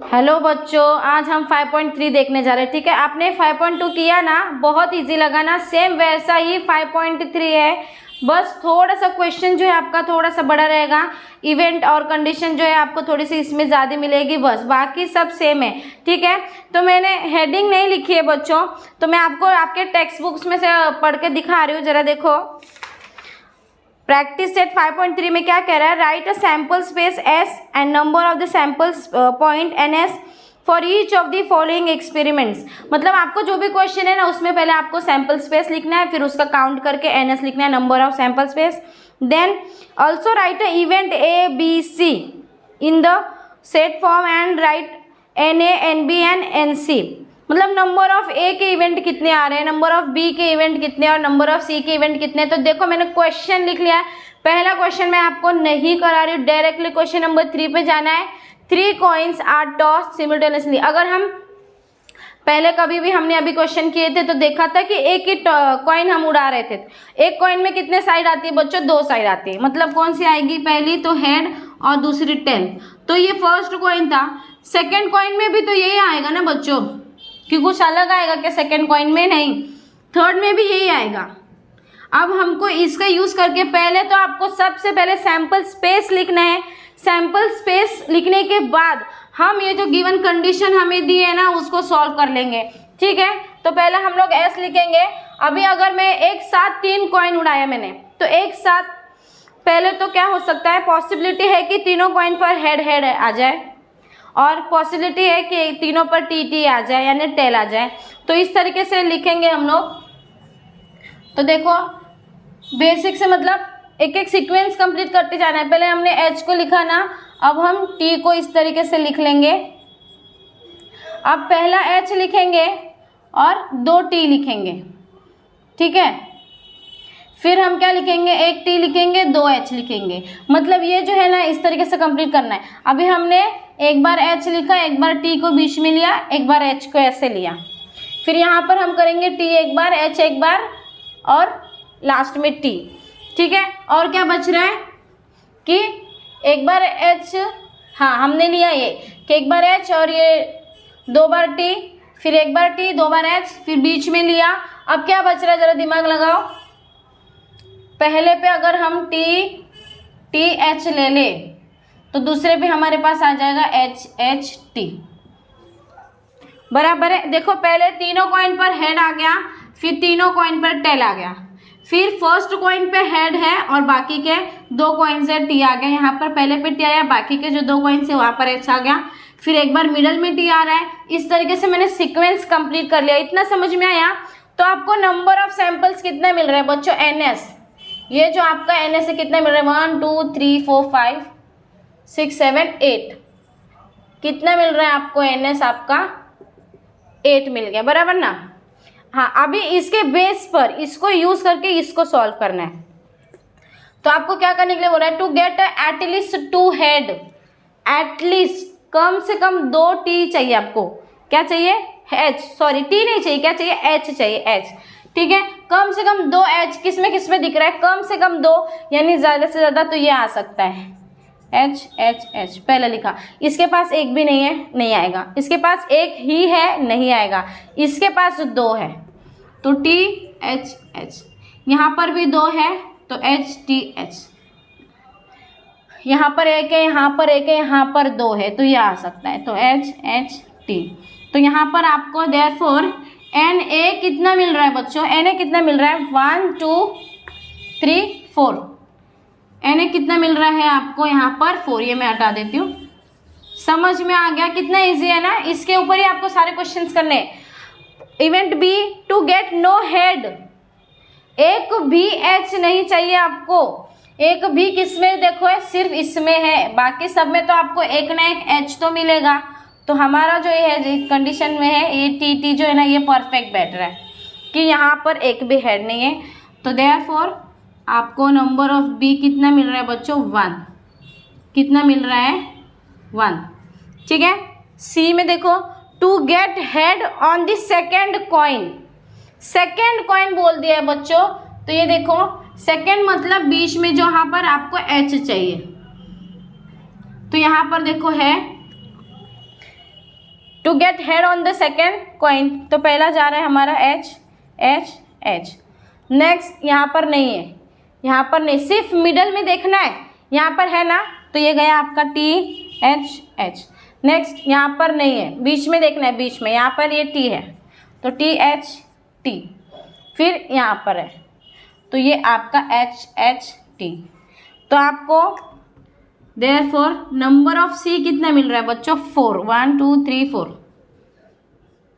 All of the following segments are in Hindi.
हेलो बच्चों, आज हम 5.3 देखने जा रहे हैं। ठीक है, आपने 5.2 किया ना, बहुत इजी लगा ना। सेम वैसा ही 5.3 है, बस थोड़ा सा क्वेश्चन जो है आपका थोड़ा सा बड़ा रहेगा। इवेंट और कंडीशन जो है आपको थोड़ी सी इसमें ज़्यादा मिलेगी, बस बाकी सब सेम है। ठीक है, तो मैंने हेडिंग नहीं लिखी है बच्चों, तो मैं आपको आपके टेक्स्ट बुक्स में से पढ़ के दिखा रही हूँ, जरा देखो। प्रैक्टिस सेट 5.3 में क्या कह रहा है? Right a sample space S and number of the samples point NS for each of the following experiments. मतलब आपको जो भी क्वेश्चन है ना, उसमें पहले आपको सैम्पल स्पेस लिखना है, फिर उसका काउंट करके NS लिखना है, number of sample space. Then also write a event ABC in the set form and write NA NB and NC। मतलब नंबर ऑफ ए के इवेंट कितने आ रहे हैं, नंबर ऑफ बी के इवेंट कितने और नंबर ऑफ सी के इवेंट कितने। तो देखो मैंने क्वेश्चन लिख लिया है। पहला क्वेश्चन मैं आपको नहीं करा रही हूँ, डायरेक्टली क्वेश्चन नंबर 3 पे जाना है। 3 कॉइन्स आर टॉस्ड सिमिल्टेनियसली। अगर हम पहले कभी भी हमने अभी क्वेश्चन किए थे तो देखा था कि एक ही कॉइन हम उड़ा रहे थे। एक कॉइन में कितने साइड आती है बच्चों? 2 साइड आती है। मतलब कौन सी आएगी? पहली तो हेड और दूसरी टेल। तो ये फर्स्ट कॉइन था। सेकेंड कॉइन में भी तो यही आएगा ना बच्चों, कि कुछ अलग आएगा क्या सेकेंड कॉइन में? नहीं, थर्ड में भी यही आएगा। अब हमको इसका यूज करके पहले तो आपको सबसे पहले सैंपल स्पेस लिखना है। सैंपल स्पेस लिखने के बाद हम ये जो गिवन कंडीशन हमें दी है ना, उसको सॉल्व कर लेंगे। ठीक है, तो पहले हम लोग S लिखेंगे। अभी अगर मैं एक साथ 3 कॉइन उड़ाया मैंने, तो एक साथ पहले तो क्या हो सकता है? पॉसिबिलिटी है कि तीनों कॉइन पर हेड हेड आ जाए, और पॉसिबिलिटी है कि तीनों पर TT आ जाए, यानी टेल आ जाए। तो इस तरीके से लिखेंगे हम लोग। तो देखो बेसिक से मतलब एक एक सीक्वेंस कंप्लीट करते जाना है। पहले हमने H को लिखा ना, अब हम T को इस तरीके से लिख लेंगे। अब पहला H लिखेंगे और 2 T लिखेंगे। ठीक है, फिर हम क्या लिखेंगे? एक T लिखेंगे, 2 H लिखेंगे। मतलब ये जो है ना, इस तरीके से कंप्लीट करना है। अभी हमने एक बार H लिखा, एक बार T को बीच में लिया, एक बार H को ऐसे लिया। फिर यहाँ पर हम करेंगे T एक बार, H एक बार और लास्ट में T। ठीक है, और क्या बच रहा है कि एक बार H, हाँ हमने लिया ये कि एक बार H और ये 2 बार T, फिर एक बार T, 2 बार H, फिर बीच में लिया। अब क्या बच रहा है? जरा दिमाग लगाओ। पहले पे अगर हम TH ले ले तो दूसरे पे हमारे पास आ जाएगा HT। बराबर है। देखो पहले तीनों कॉइन पर हेड आ गया, फिर तीनों कॉइन पर टेल आ गया, फिर फर्स्ट कॉइन पे हेड है और बाकी के 2 कॉइन से T आ गया। यहाँ पर पहले पे T आया, बाकी के जो 2 कॉइन से वहाँ पर H आ गया, फिर एक बार मिडल में T आ रहा है। इस तरीके से मैंने सीक्वेंस कंप्लीट कर लिया। इतना समझ में आया? तो आपको नंबर ऑफ सैंपल्स कितना मिल रहा है बच्चों? NS। ये जो आपका NS है कितना मिल रहा है? 1 2 3 4 5 6 7 8। कितना मिल रहा है आपको NS? आपका 8 मिल गया, बराबर ना? हाँ, अभी इसके बेस पर इसको यूज करके इसको सॉल्व करना है। तो आपको क्या करने के लिए बोल रहा है? To get at least 2 head, at least कम से कम 2 T चाहिए आपको। क्या चाहिए? T नहीं चाहिए, क्या चाहिए? H चाहिए, H। ठीक है, कम से कम 2 H। किसमें किसमें दिख रहा है? कम से कम 2, यानी ज्यादा से ज्यादा तो ये आ सकता है H H H। पहले लिखा। इसके पास एक भी नहीं है, नहीं आएगा। इसके पास एक ही है, नहीं आएगा। इसके पास 2 है तो T H H। यहाँ पर भी 2 है तो H T H। यहाँ पर एक है, यहाँ पर एक है, यहाँ पर 2 है, तो ये आ सकता है, तो H H T। तो यहाँ पर आपको therefore NA कितना मिल रहा है बच्चों? NA कितना मिल रहा है? 1 2 3 4। NA कितना मिल रहा है आपको? यहाँ पर 4। ये मैं हटा देती हूँ। समझ में आ गया? कितना इजी है ना? इसके ऊपर ही आपको सारे क्वेश्चंस करने हैं। Event B, to get no head. एक भी H नहीं चाहिए आपको। एक भी किसमें देखो है? सिर्फ इसमें है, बाकी सब में तो आपको एक ना एक H तो मिलेगा। तो हमारा जो ये है कंडीशन में है, ये TT जो है ना, ये परफेक्ट बैठ रहा है कि यहाँ पर एक भी हेड नहीं है। तो देयरफॉर आपको नंबर ऑफ B कितना मिल रहा है बच्चों? 1। कितना मिल रहा है? 1। ठीक है, C में देखो, to get head on the second coin. Second coin बोल दिया है बच्चों, तो ये देखो सेकेंड मतलब बीच में जो यहाँ पर आपको H चाहिए। तो यहाँ पर देखो है to get head on the second coin, तो पहला जा रहा है हमारा एच एच एच। नेक्स्ट यहाँ पर नहीं है, यहाँ पर नहीं, सिर्फ मिडल में देखना है, यहाँ पर है ना, तो ये गया आपका टी एच एच। नेक्स्ट यहाँ पर नहीं है, बीच में देखना है, बीच में यहाँ पर ये टी है तो टी एच टी, फिर यहाँ पर है तो ये आपका एच एच टी। तो आपको देयरफॉर नंबर ऑफ सी कितना मिल रहा है बच्चों? 4, 1 2 3 4।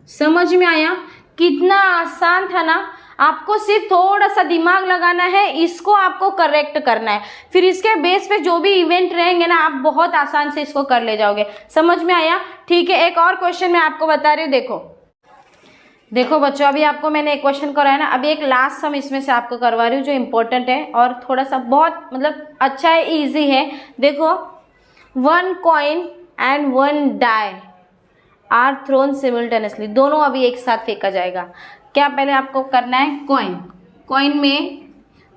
समझ में आया? कितना आसान था ना। आपको सिर्फ थोड़ा सा दिमाग लगाना है, इसको आपको करेक्ट करना है, फिर इसके बेस पे जो भी इवेंट रहेंगे ना आप बहुत आसान से इसको कर ले जाओगे। समझ में आया? ठीक है, एक और क्वेश्चन मैं आपको बता रही हूँ। देखो बच्चों, अभी आपको मैंने एक क्वेश्चन कराया ना, अभी एक लास्ट सम इसमें से आपको करवा रही हूँ जो इम्पोर्टेंट है और थोड़ा सा बहुत मतलब अच्छा है, ईजी है। देखो, 1 coin and 1 die are thrown simultaneously, दोनों अभी एक साथ फेंका जाएगा। क्या पहले आपको करना है? कॉइन में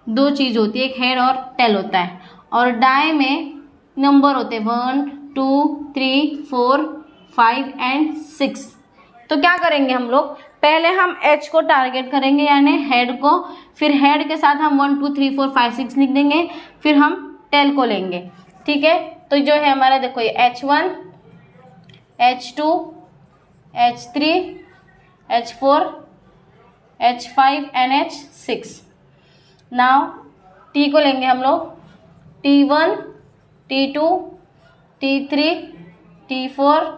2 चीज़ होती है, एक हेड और टेल होता है, और डाई में नंबर होते हैं 1 2 3 4 5 एंड 6। तो क्या करेंगे हम लोग? पहले हम एच को टारगेट करेंगे यानी हेड को, फिर हेड के साथ हम 1 2 3 4 5 6 लिख देंगे, फिर हम टेल को लेंगे। ठीक है, तो जो है हमारा देखो ये H1 H2 H3 H4 H5 and H6। Now T को लेंगे हम लोग, T1 T2 T3 T4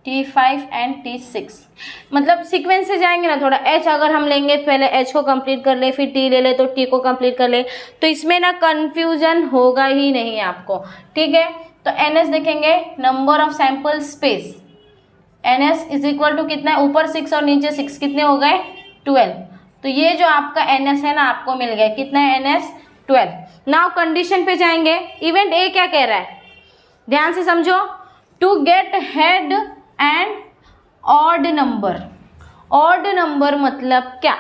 T5 and T6। मतलब सीक्वेंस से जाएंगे ना थोड़ा। H अगर हम लेंगे, पहले H को कंप्लीट कर ले, फिर T ले ले, तो T को कंप्लीट कर ले, तो इसमें ना कन्फ्यूजन होगा ही नहीं आपको। ठीक है, तो NS देखेंगे, number of sample space, NS is equal to कितना है? ऊपर 6 और नीचे 6, कितने हो गए? 12। तो ये जो आपका NS है ना आपको मिल गया, कितना है NS? 12। नाउ कंडीशन पे जाएंगे। इवेंट ए क्या कह रहा है? ध्यान से समझो, to get head and odd number. Odd number मतलब क्या?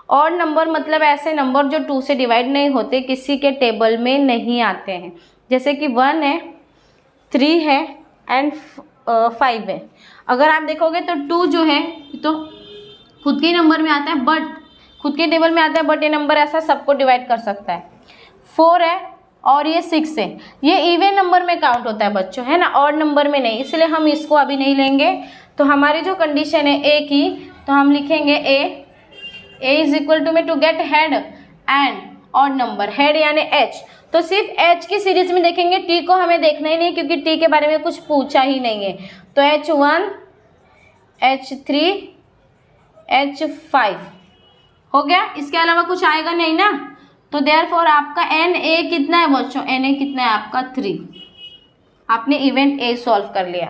ऑड नंबर मतलब ऐसे नंबर जो 2 से डिवाइड नहीं होते, किसी के टेबल में नहीं आते हैं। जैसे कि 1 है, 3 है एंड 5 है। अगर आप देखोगे तो 2 जो है तो खुद के नंबर में आता है, बट खुद के टेबल में आता है, बट ये नंबर ऐसा सबको डिवाइड कर सकता है। 4 है और ये 6 है, ये इवन नंबर में काउंट होता है बच्चों, है ना, ऑड नंबर में नहीं, इसलिए हम इसको अभी नहीं लेंगे। तो हमारी जो कंडीशन है ए की, तो हम लिखेंगे ए इज इक्वल टू में to get head and odd number, head यानी एच। तो सिर्फ एच की सीरीज में देखेंगे, टी को हमें देखना ही नहीं क्योंकि टी के बारे में कुछ पूछा ही नहीं है। तो H1 H3 H5 हो गया, इसके अलावा कुछ आएगा नहीं ना। तो देयरफॉर आपका Na कितना है बच्चों? Na कितना है आपका? 3। आपने इवेंट ए सॉल्व कर लिया।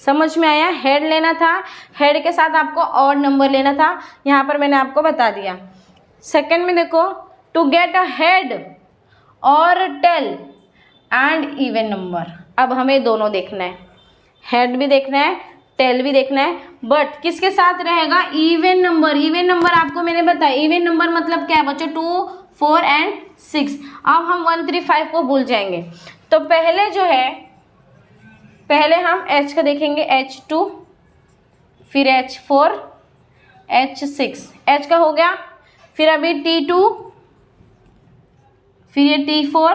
समझ में आया? हेड लेना था, हेड के साथ आपको ऑड नंबर लेना था, यहाँ पर मैंने आपको बता दिया। सेकंड में देखो, टू गेट अ हेड और टेल एंड इवन नंबर। अब हमें दोनों देखना है, हेड भी देखना है, टेल भी देखना है, बट किसके साथ रहेगा? Even number. इवन नंबर आपको मैंने बताया, इवन नंबर मतलब क्या है बच्चों? 2 4 एंड 6। अब हम 1 3 5 को भूल जाएंगे। तो पहले जो है, पहले हम H का देखेंगे, H2 फिर H4 H6। H का हो गया, फिर अभी T2 फिर ये T4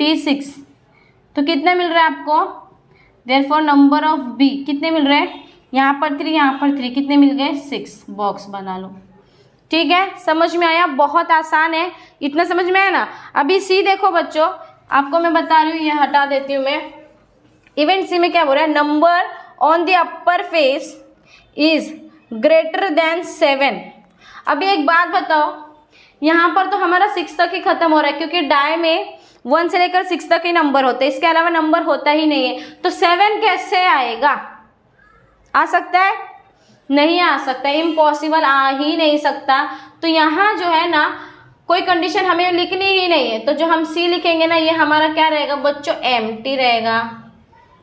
T6। तो कितना मिल रहा है आपको? देयरफॉर नंबर ऑफ B कितने मिल रहे हैं? यहाँ पर 3, यहाँ पर 3, कितने मिल गए? 6। बॉक्स बना लो। ठीक है, समझ में आया? बहुत आसान है, इतना समझ में आया ना। अभी सी देखो बच्चों, आपको मैं बता रही हूँ, ये हटा देती हूँ मैं। इवेंट सी में क्या बोल रहा है? Number on the upper face is greater than 7। अभी एक बात बताओ, यहाँ पर तो हमारा 6 तक ही खत्म हो रहा है क्योंकि डाई में 1 से लेकर 6 तक ही नंबर होते हैं, इसके अलावा नंबर होता ही नहीं है। तो 7 कैसे आएगा? आ सकता है? नहीं आ सकता, इम्पॉसिबल, आ ही नहीं सकता। तो यहाँ जो है ना कोई कंडीशन हमें लिखनी ही नहीं है। तो जो हम सी लिखेंगे ना, ये हमारा क्या रहेगा बच्चों? एम्प्टी रहेगा।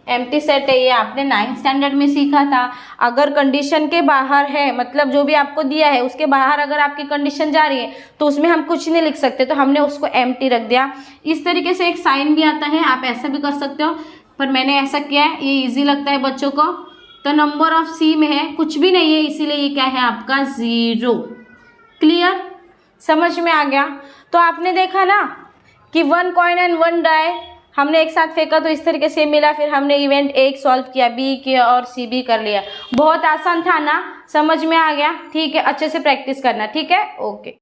एम्प्टी सेट है, ये आपने 9th स्टैंडर्ड में सीखा था। अगर कंडीशन के बाहर है, मतलब जो भी आपको दिया है उसके बाहर अगर आपकी कंडीशन जा रही है तो उसमें हम कुछ नहीं लिख सकते, तो हमने उसको एम्प्टी रख दिया। इस तरीके से एक साइन भी आता है, आप ऐसा भी कर सकते हो, पर मैंने ऐसा किया है, ये ईजी लगता है बच्चों को। तो नंबर ऑफ सी में है कुछ भी नहीं है, इसीलिए ये क्या है आपका 0। क्लियर, समझ में आ गया। तो आपने देखा ना कि 1 कॉइन एंड 1 डाई हमने एक साथ फेंका तो इस तरीके से मिला, फिर हमने इवेंट एक सॉल्व किया, बी किया और सी भी कर लिया। बहुत आसान था ना, समझ में आ गया। ठीक है, अच्छे से प्रैक्टिस करना। ठीक है, ओके।